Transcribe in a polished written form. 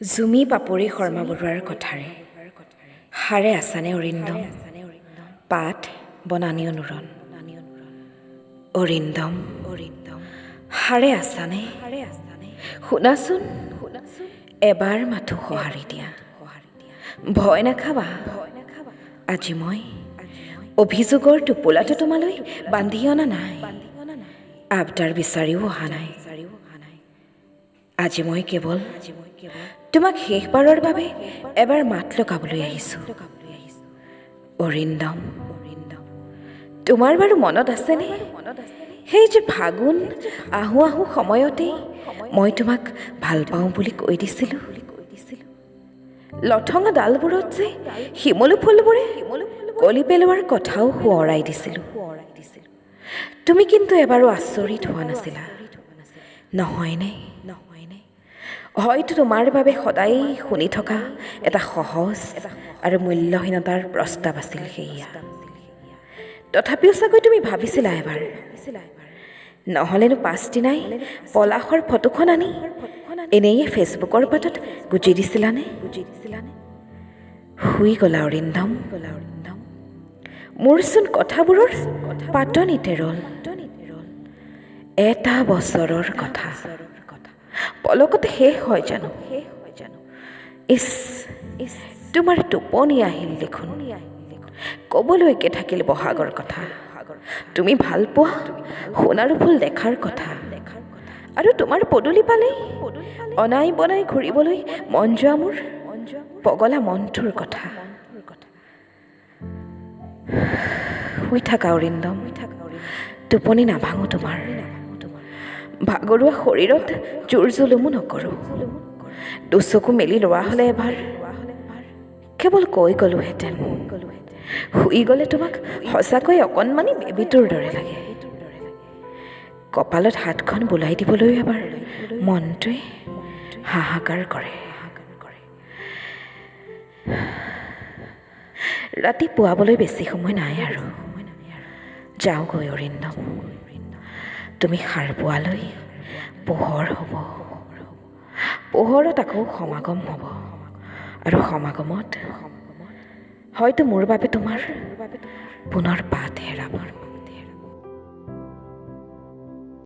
জুমি পাপৰি শৰ্মা বৰুৱাৰ কথাৰে হাৰে আছানে অৰিন্দম পাঠ বনানী অনুৰণ অৰিন্দম হাৰে আছানে শুনাচোন এবাৰ মাথো সঁহাৰি দিয়া ভয় নাখাবা আজি মই অভিযোগৰ টোপোলাটো তোমালৈ বান্ধি অনা নাই আবদাৰ বিচাৰিও অহা নাই আজি মই কেৱল তোমাক শেষবাৰৰ বাবে এবাৰ মাত লগাবলৈ আহিছোঁ অৰিন্দম তোমাৰ বাৰু মনত আছেনে সেই যে ফাগুন আহোঁ আহোঁ সময়তেই মই তোমাক ভাল পাওঁ বুলি কৈ দিছিলোঁ লঠঙা ডালবোৰত যে শিমলু ফুলবোৰে কলি পেলোৱাৰ কথাও সোঁৱৰাই দিছিলোঁ তুমি কিন্তু এবাৰো আচৰিত হোৱা নাছিলা নহয়নে হয়তো তোমাৰ বাবে সদায় শুনি থকা এটা সহজ আৰু মূল্যহীনতাৰ প্ৰস্তাৱ আছিল সেয়া তথাপিও চাগৈ তুমি ভাবিছিলা এবাৰ নহ'লেনো পাছদিনাই পলাশৰ ফটোখন আনি এনেয়ে ফেচবুকৰ পাতত গুজি দিছিলানে শুই গ'লা অৰিন্দম মোৰচোন কথাবোৰৰ পাতনিতে ৰ'ল এটা বছৰৰ কথা পলকতে শেষ হয় জানো ইছ তোমাৰ টোপনি আহিল দেখোন ক'বলৈকে থাকিল বহাগৰ কথা তুমি ভাল পোৱা সোণাৰু ফুল দেখাৰ কথা আৰু তোমাৰ পদূলি পালেই অনাই বনাই ঘূৰিবলৈ মন যোৱা মোৰ পগলা মনটোৰ কথা শুই থাকা অৰিন্দম টোপনি নাভাঙো তোমাৰ ভাগৰুৱা শৰীৰত জোৰ জুলুমো নকৰোঁ দুচকু মেলি লোৱা হ'লে এবাৰ কেৱল কৈ গ'লোহেঁতেন শুই গ'লে তোমাক সঁচাকৈ অকণমানি বেবীটোৰ দৰে লাগে কপালত হাতখন বোলাই দিবলৈ এবাৰ মনটোৱে হাহাকাৰ কৰে ৰাতি পুৱাবলৈ বেছি সময় নাই আৰু যাওঁগৈ অৰিন্দম তুমি সাৰ পোৱালৈ পোহৰ হ'ব পোহৰত আকৌ সমাগম হ'ব আৰু সমাগমত হয়তো মোৰ বাবে তোমাৰ পুনৰ পাত হেৰাব